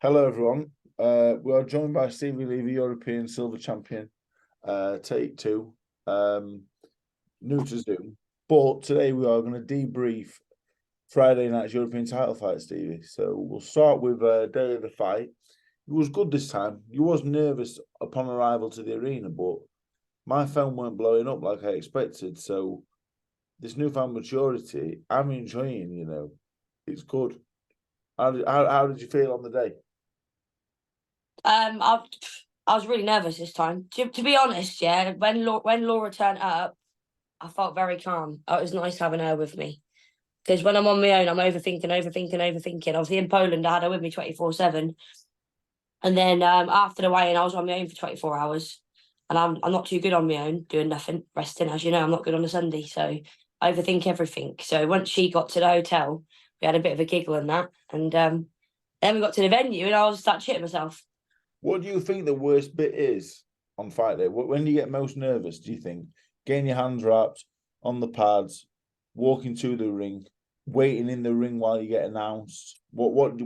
Hello, everyone. We are joined by Stevi Levy European silver champion, take two, new to Zoom. But today we are going to debrief Friday night's European title fight, Stevie. So we'll start with day of the fight. It was good this time. You was nervous upon arrival to the arena, but my phone weren't blowing up like I expected. So this newfound maturity, I'm enjoying. It's good. How did you feel on the day? I was really nervous this time. To be honest, yeah. When Laura turned up, I felt very calm. It was nice having her with me because when I'm on my own, I'm overthinking. I was in Poland. I had her with me 24/7, and then after the weigh-in, I was on my own for 24 hours, and I'm not too good on my own, doing nothing, resting. As you know, I'm not good on a Sunday, so I overthink everything. So once she got to the hotel, we had a bit of a giggle and that, and then we got to the venue, and I was start shitting myself. What do you think the worst bit is on fight day? When do you get most nervous, do you think? Getting your hands wrapped on the pads, walking to the ring, waiting in the ring while you get announced. What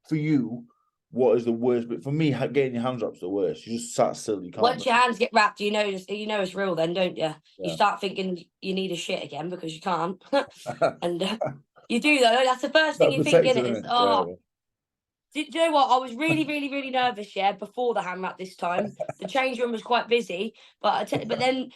for you, what is the worst bit? For me, getting your hands wrapped is the worst. You just sat still, you can't Once move. your hands get wrapped, you know it's real then, don't you? Yeah. You start thinking you need a shit again because you can't. And you do though. That's the first thing you think, innit? Is, oh, do you know what? I was really, really, really nervous, yeah, before the hand wrap this time. The change room was quite busy, but then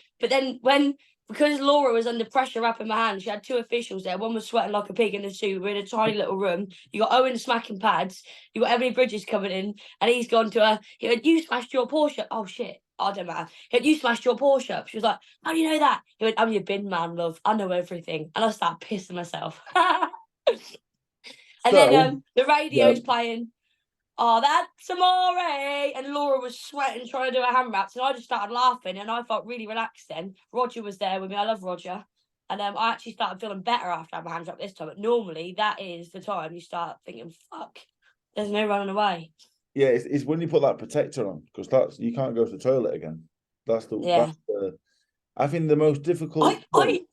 when because Laura was under pressure wrapping my hand, she had two officials there. One was sweating like a pig in the suit. We're in a tiny little room. You got Owen smacking pads. You got Emily Bridges coming in, and he's gone to her. He went, "You smashed your Porsche." Oh shit. I don't matter. He went, "You smashed your Porsche." She was like, "How do you know that?" He went, "I'm your bin man, love. I know everything." And I started pissing myself. And then the radio's playing, "Oh, that's amore." And Laura was sweating trying to do her hand wraps. And I just started laughing and I felt really relaxed then. Roger was there with me. I love Roger. And I actually started feeling better after I had my hands wrapped this time. But normally that is the time you start thinking, fuck, there's no running away. Yeah, it's when you put that protector on, because you can't go to the toilet again. That's the I think the most difficult. Go on. Do you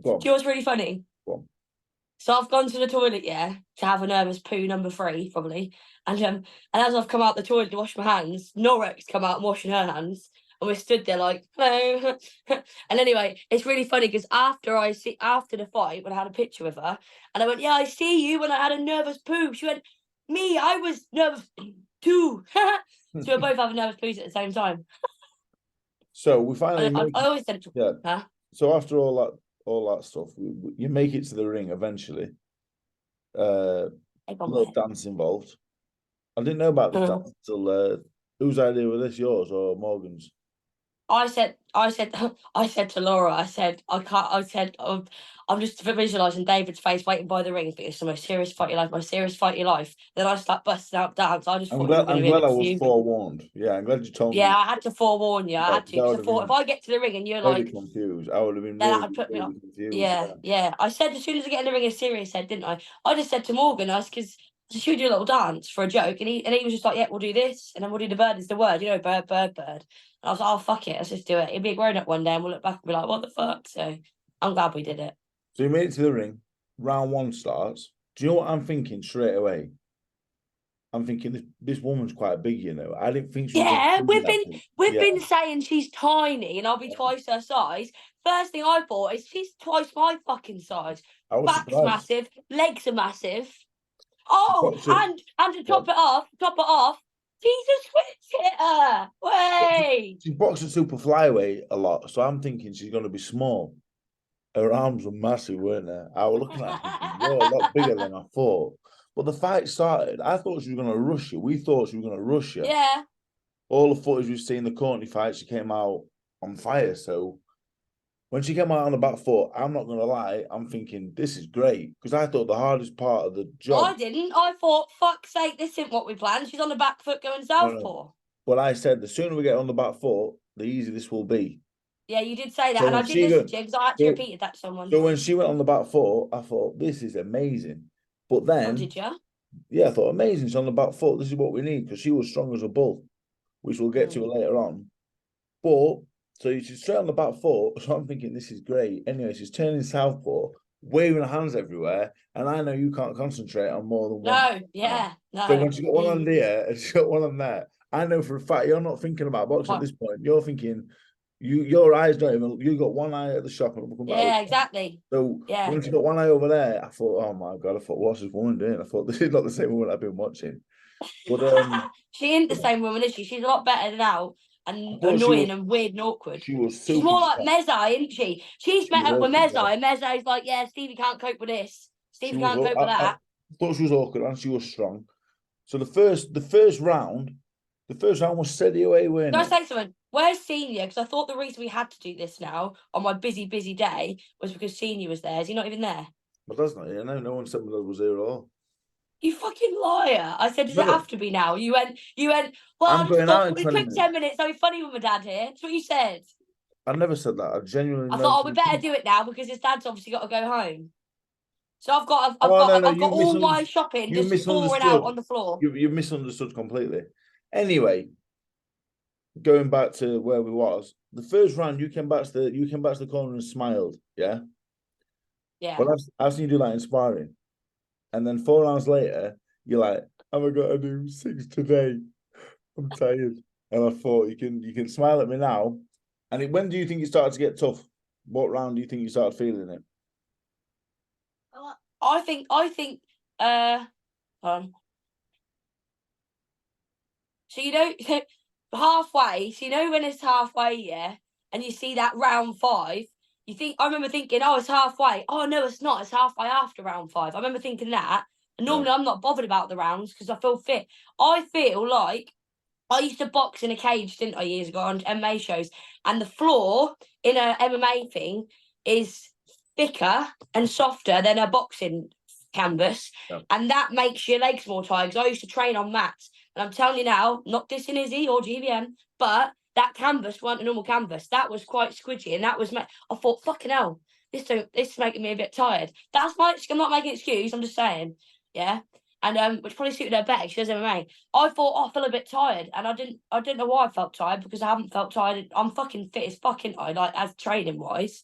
know what's really funny? Go on. So I've gone to the toilet, yeah, to have a nervous poo number 3, probably. And as I've come out the toilet to wash my hands, Norek's come out and washing her hands. And we're stood there like, hello. And anyway, it's really funny because after the fight, when I had a picture with her, and I went, "Yeah, I see you," when I had a nervous poo. She went, "Me, I was nervous too." So we're both having nervous poos at the same time. So we finally I always said, yeah. Huh? So after all that stuff, you make it to the ring eventually. A little dance involved. I didn't know about this dance until whose idea was this? Yours or Morgan's? I said to Laura, I said, I can't, I said, I'm just visualising David's face waiting by the ring. But it's the most serious fight of your life, most serious fight of your life. Then I start busting out dance. I just thought we were going to be a bit I was fuming. forewarned. Yeah, I'm glad you told me. Yeah, I had to forewarn you. I had to. Because I thought if I get to the ring and you're like confused, I would have been then really, that would put me really off. confused. Yeah. I said as soon as I get in the ring, a serious head, didn't I? I just said to Morgan, because should we do a little dance for a joke? And he was just like, "Yeah, we'll do this, and then we'll do the bird is the word, bird, bird, bird." And I was like, "Oh fuck it, let's just do it. It'll be a grown up one day, and we'll look back and be like, what the fuck?" So I'm glad we did it. So you made it to the ring. Round 1 starts. Do you know what I'm thinking straight away? I'm thinking this woman's quite big, I didn't think she was. Yeah, we've been saying she's tiny and I'll be twice her size. First thing I thought is she's twice my fucking size. Back's massive, legs are massive. Oh, and to top it off, she's a switch hitter. Wait. She's boxing super flyweight a lot, so I'm thinking she's going to be small. Her arms were massive, weren't they? I was looking at her thinking, you're a lot bigger than I thought. But the fight started. I thought she was going to rush you. We thought she was going to rush you. Yeah. All the footage we've seen, the Courtney fight, she came out on fire. So when she came out on the back foot, I'm not going to lie, I'm thinking, this is great. Because I thought the hardest part of the job. I didn't. I thought, fuck's sake, this isn't what we planned. She's on the back foot going southpaw. No. But I said, the sooner we get on the back foot, the easier this will be. Yeah, you did say that, so and I did listen to you because I actually repeated that to someone. So when she went on the back foot, I thought, this is amazing. But then... did you? Yeah, I thought, amazing, she's on the back foot. This is what we need, because she was strong as a bull, which we'll get to later on. But, so she's straight on the back foot, so I'm thinking, this is great. Anyway, she's turning southpaw. waving her hands everywhere, and I know you can't concentrate on more than one. No, yeah, no. So when she got one on there and she got one on there, I know for a fact you're not thinking about boxing at this point. You're thinking, your eyes don't even. You got one eye at the shop and come back. Yeah, exactly. So when she got one eye over there, I thought, oh my God, I thought, what's this woman doing? I thought, this is not the same woman I've been watching. But she ain't the same woman, is she? She's a lot better now and annoying and weird and awkward. She's more like Mezai, isn't she? She's met up with Mezai, and Mezai's like, yeah, Stevie can't cope with this. Stevie can't cope with that. I thought she was awkward and she was strong. So the first round was steady away, weren't it? Can I say something? Where's Senior? Because I thought the reason we had to do this now on my busy day was because Senior was there. Is he not even there? But that's not here. No one said that was here at all. You fucking liar. I said, does it have to be now? You went, well, I'm going out in 20 minutes. 10 minutes. That'll be funny with my dad here. That's what you said. I never said that. I genuinely. I thought, we better do it now because his dad's obviously got to go home. So I've got all my shopping just pouring out on the floor. You misunderstood completely. Anyway, going back to where we was, the first round you came back to the corner and smiled, yeah. Yeah. Well, I've seen you do that in sparring, and then 4 rounds later, you're like, "Have I got to do 6 today? I'm tired." And I thought you can smile at me now. And when do you think it started to get tough? What round do you think you started feeling it? I think so halfway, so when it's halfway, yeah, and you see that round 5, I remember thinking, oh, it's halfway. Oh no, it's not, it's halfway after round 5. I remember thinking that. And normally I'm not bothered about the rounds because I feel fit. I feel like I used to box in a cage, didn't I, years ago on MMA shows, and the floor in a MMA thing is thicker and softer than a boxing canvas, and that makes your legs more tired. Because I used to train on mats, and I'm telling you now, not dissing Izzy or GBM, but that canvas wasn't a normal canvas. That was quite squidgy, and that was I thought, fucking hell, this is making me a bit tired. That's my. I'm not making an excuse. I'm just saying, yeah. And which probably suited her better. She does MMA. I thought, I feel a bit tired, and I didn't know why I felt tired because I haven't felt tired. I'm fucking fit as fucking like as training wise.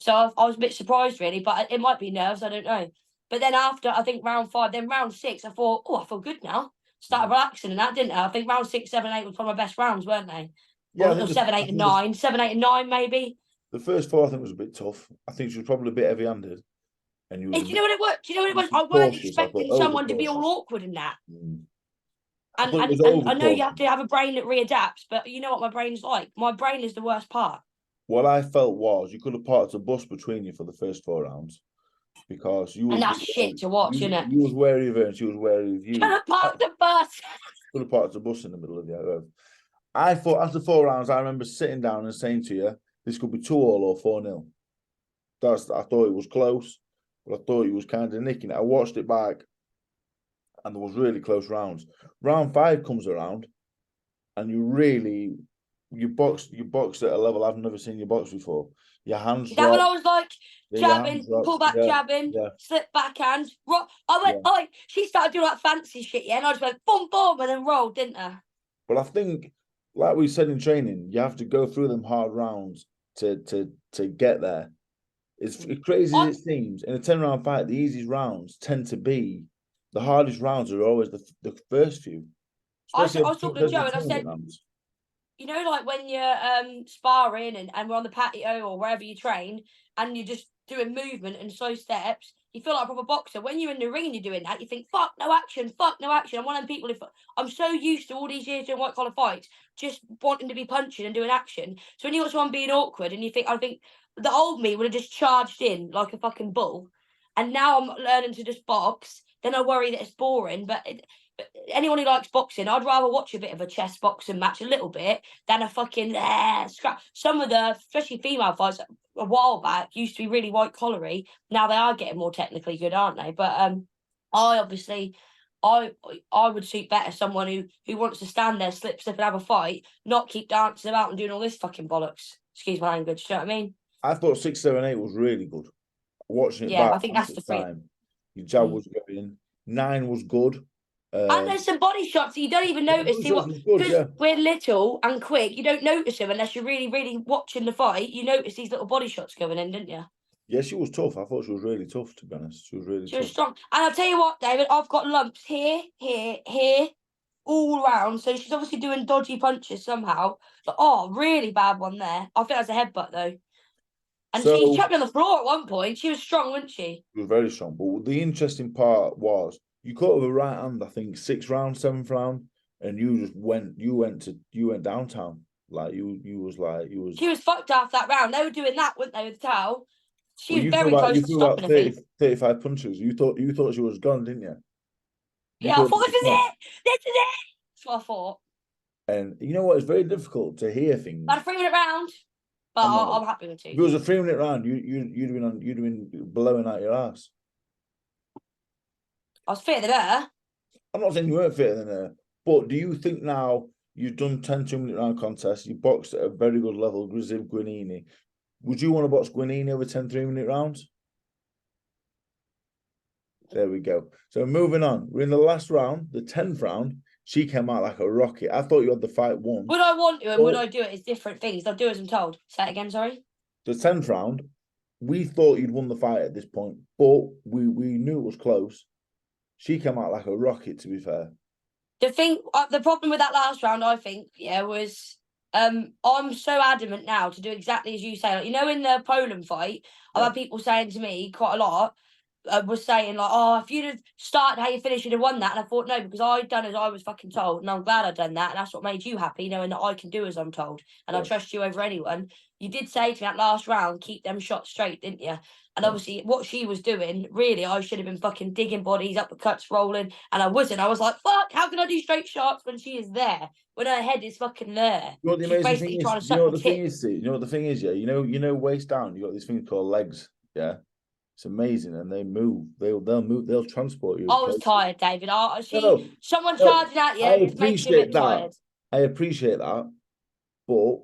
So I was a bit surprised really, but it might be nerves. I don't know. But then after I think round 5, then round 6, I thought, oh, I feel good now. Started relaxing and that, didn't I? I think round 6, 7, 8 was probably my best rounds, weren't they? Yeah, or 7, 8, and 9. 7, 8, and 9 maybe. The first 4 I think was a bit tough. I think she was probably a bit heavy-handed. And do you know what it was? I weren't expecting someone to be all awkward in that. And I know you have to have a brain that readapts, but you know what my brain's like. My brain is the worst part. What I felt was you could have parked a bus between you for the first 4 rounds because you. And that's shit to watch, isn't it? You was wary of her and she was wary of you. Could have parked a bus. Could have parked a bus in the middle of the. I thought after 4 rounds, I remember sitting down and saying to you, "This could be 2-2 or 4-0." I thought it was close. But I thought he was kind of nicking it. I watched it back, and there was really close rounds. Round 5 comes around, and you box at a level I've never seen you box before. Your hands drop. That when I was like jabbing, pull back, jabbing, slip backhand. I went, she started doing like fancy shit, yeah, and I just went boom, boom, and then rolled, didn't I? But I think, like we said in training, you have to go through them hard rounds to get there. It's crazy as it seems. In a 10-round fight, the easiest rounds tend to be the hardest rounds are always the first few. I was talking to Joe and I said, like when you're sparring and we're on the patio or wherever you train and you're just doing movement and slow steps, you feel like a proper boxer. When you're in the ring and you're doing that, you think, fuck, no action. I'm one of them people, I'm so used to all these years doing white collar fights, just wanting to be punching and doing action. So when you got someone being awkward and I think the old me would have just charged in like a fucking bull. And now I'm learning to just box. Then I worry that it's boring. But anyone who likes boxing, I'd rather watch a bit of a chess boxing match a little bit than a fucking scrap. Some of the, especially female fights, a while back used to be really white collary. Now they are getting more technically good, aren't they? But I would suit better someone who wants to stand there, slip, and have a fight, not keep dancing about and doing all this fucking bollocks. Excuse my language. Do you know what I mean? I thought 6, 7, 8 was really good. Watching it back, I think that's the time. Your jab was going. 9 was good. And there's some body shots that you don't even notice. Because we're little and quick, you don't notice them unless you're really, really watching the fight. You notice these little body shots going in, didn't you? Yeah, she was tough. I thought she was really tough, to be honest. She was really She was tough. strong. And I'll tell you what, David, I've got lumps here, all around. So she's obviously doing dodgy punches somehow. But, really bad one there. I think that's a headbutt, though. And she So chucked me on the floor at one point. She was strong, wasn't she? she was very strong. But the interesting part was you caught with a right hand, I think, 6th round, 7th round, and you went downtown. Like you was She was fucked after that round. They were doing that, weren't they, with the towel? She was you very close to threw about stopping, I think. 35 punches. You thought she was gone, didn't you? Yeah, I thought, this is it! This is it! That's what I thought. And you know what? It's very difficult to hear things. About a 3-minute round, but I'm happy with 2. If it was a 3-minute round, you'd have been blowing out your ass. I was fitter than her. I'm not saying you weren't fitter than her, but do you think now you've done 10 2-minute round contests, you boxed at a very good level, Grizzly Guinini? Would you want to box Guinini over 10 3-minute rounds? There we go. So moving on, we're in the last round, the 10th round. She came out like a rocket. I thought you had the fight won. Would I want to and would I do it? It's different things. I'll do as I'm told. Say it again, sorry. The 10th round, we thought you'd won the fight at this point, but we knew it was close. She came out like a rocket, to be fair. The problem with that last round, I think, was I'm so adamant now to do exactly as you say. Like, in the Poland fight, I've had people saying to me quite a lot, was saying like, if you'd have started how you finished, you'd have won that. And I thought, no, because I'd done as I was fucking told, and I'm glad I'd done that, and that's what made you happy, knowing that I can do as I'm told, and I trust you over anyone. You did say to me that last round, keep them shots straight, didn't you? And obviously, what she was doing, really, I should have been fucking digging bodies, uppercuts, rolling, and I wasn't. I was like, fuck, how can I do straight shots when she is there? When her head is fucking there. You know what the She's amazing basically thing is? trying to You know suck what the my thing tit. is, Steve? You know what the thing is, yeah? You know, waist down, you got this thing called legs, yeah? It's amazing, and they move. They'll move. They'll transport you. I was tired, David. Someone No, charging at you, I it's making you a bit appreciate that. tired. I appreciate that, but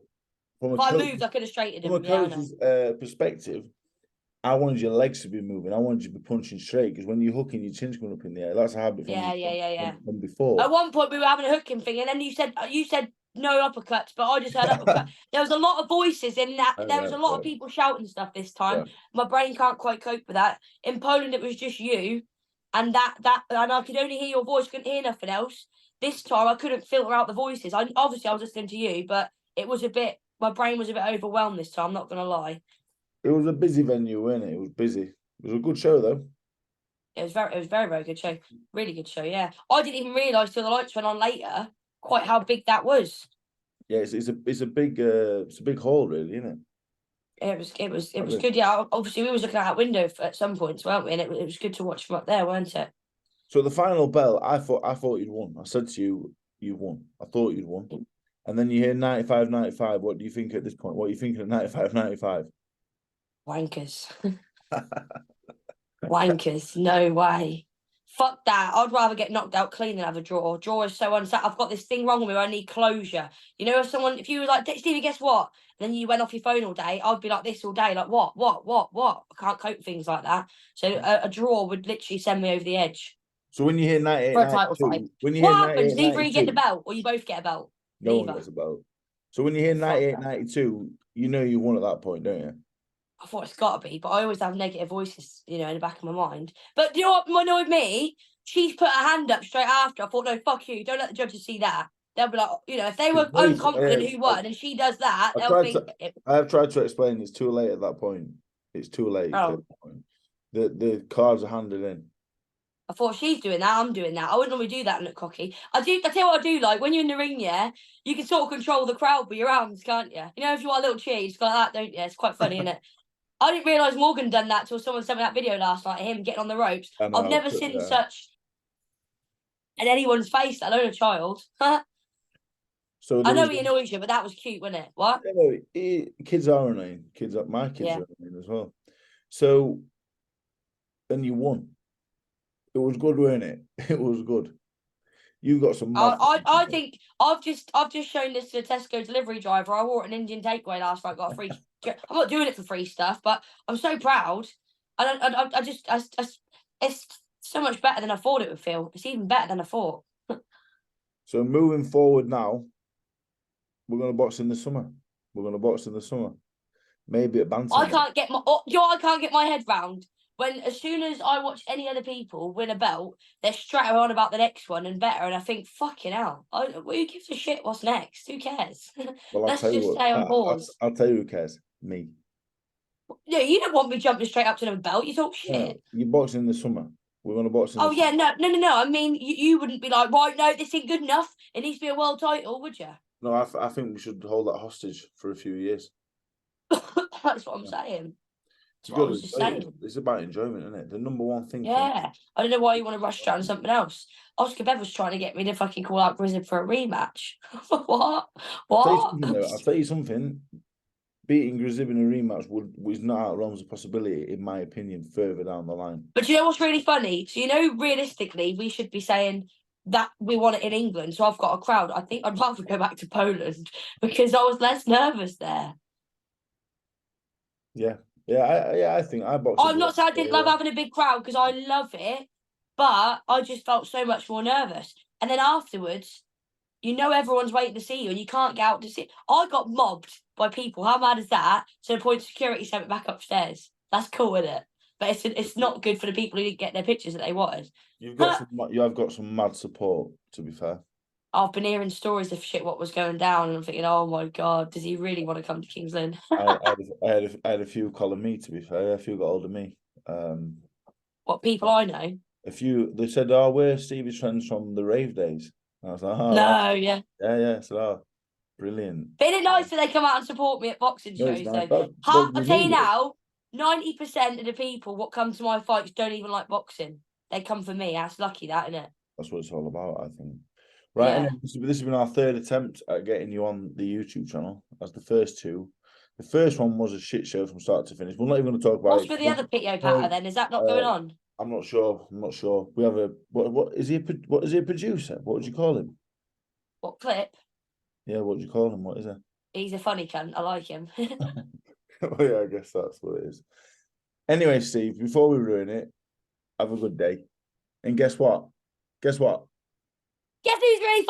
If I moved, I could have straightened from a him. Yeah, I know. coach's perspective, I wanted your legs to be moving. I wanted you to be punching straight because when you're hooking, your chin's going up in the air. That's a habit from before. At one point, we were having a hooking thing, and then you said no uppercuts, but I just heard uppercut. There was a lot of voices in that. There was a lot of people shouting stuff this time. My brain can't quite cope with that. In Poland, it was just you, and and I could only hear your voice, couldn't hear nothing else. This time, I couldn't filter out the voices. Obviously I was listening to you, but it was a bit. My brain was a bit overwhelmed this time. I'm not gonna lie. It was a busy venue, wasn't it? It was busy. It was a good show, though. It was very, very good show. Really good show. Yeah, I didn't even realise till the lights went on later quite how big that was. Yeah, it's a big hall, really, isn't it? It was good. Yeah, obviously we was looking out that window at some points, weren't we? And it was good to watch from up there, weren't it? So the final bell, I thought you'd won. I said to you, you won. I thought you'd won. And then you hear 95-95. What do you think at this point? What are you thinking of 95-95? Wankers. Wankers. No way. Fuck that. I'd rather get knocked out clean than have a draw. Draw is so unsat. I've got this thing wrong with me where I need closure. If you were like, Stevie, guess what? And then you went off your phone all day, I'd be like this all day. Like, what? I can't cope with things like that. So a draw would literally send me over the edge. So when you hear 98, for a title fight. When you hear what happens? Either you get the belt or you both get a belt. No one gets a belt. So when you hear 98-92, you know you won at that point, don't you? I thought it's got to be, but I always have negative voices, in the back of my mind. But you know what annoyed me? She's put her hand up straight after. I thought, no, fuck you. Don't let the judges see that. They'll be like, if they were unconfident who won and she does that, they'll think... I have tried to explain it's too late at that point. It's too late. Oh. The cards are handed in. I thought she's doing that, I'm doing that. I wouldn't normally do that and look cocky. I tell you what I do like, when you're in the ring, yeah, you can sort of control the crowd with your arms, can't you? If you want a little cheer, you just go like that, don't you? It's quite funny, isn't it? I didn't realise Morgan done that till someone sent me that video last night of him getting on the ropes. I've never seen such in anyone's face, let alone a child. So I know he annoys you, but that was cute, wasn't it? What? Yeah, kids are annoying. My kids are annoying as well. So then you won. It was good, wasn't it? It was good. You got some. I think I've just shown this to a Tesco delivery driver. I wore an Indian takeaway last night. Got a free. I'm not doing it for free stuff, but I'm so proud. It's so much better than I thought it would feel. It's even better than I thought. So moving forward now, we're going to box in the summer. Maybe a bantam. I can't get my head round when as soon as I watch any other people win a belt, they're straight on about the next one and better. And I think, fucking hell, who gives a shit what's next? Who cares? Well, Let's just stay on pause. I'll tell you who cares. Me. No, you don't want me jumping straight up to the belt. You talk shit. No, you're boxing in the summer. We're going to box in the summer. No. I mean, you wouldn't be like, right, no, this ain't good enough. It needs to be a world title, would you? No, I think we should hold that hostage for a few years. That's what I'm saying. It's about enjoyment, isn't it? The number one thing. Yeah. I don't know why you want to rush down something else. Oscar Bev was trying to get me to fucking call out Grizzly for a rematch. What? I'll tell you something. Beating Grizib in a rematch was not out of realms of possibility, in my opinion, further down the line. But you know what's really funny? So, realistically, we should be saying that we want it in England. So I've got a crowd. I think I'd rather go back to Poland because I was less nervous there. Yeah. I think I boxed. I'm not saying I didn't love having a big crowd because I love it, but I just felt so much more nervous. And then afterwards, everyone's waiting to see you and you can't get out to see. I got mobbed by people. How mad is that? To the point security sent me back upstairs. That's cool, isn't it? But it's not good for the people who didn't get their pictures that they wanted. You have got some mad support, to be fair. I've been hearing stories of shit what was going down, and I'm thinking, oh my god, does he really want to come to King's Lynn? I had a few calling me, to be fair. A few got hold of me. What people I know? A few. They said, "Oh, we're Stevie's friends from the rave days." And I was like, "Oh, no, yeah." So, oh, brilliant. But isn't it nice that they come out and support me at boxing shows? Nice. Though, I'll tell you now, 90% of the people what come to my fights don't even like boxing. They come for me. That's lucky, that, isn't it? That's what it's all about, I think. Right, yeah. Anyway, this has been our third attempt at getting you on the YouTube channel. That's the first two. The first one was a shit show from start to finish. We're not even going to talk about What's with the other Pitio Patter then? Is that not going on? I'm not sure. We have a what is he a producer? What would you call him? What clip? Yeah, what would you call him? What is it? He's a funny cunt. I like him. Well, yeah, I guess that's what it is. Anyway, Steve, before we ruin it, have a good day. And guess what? Guess who's really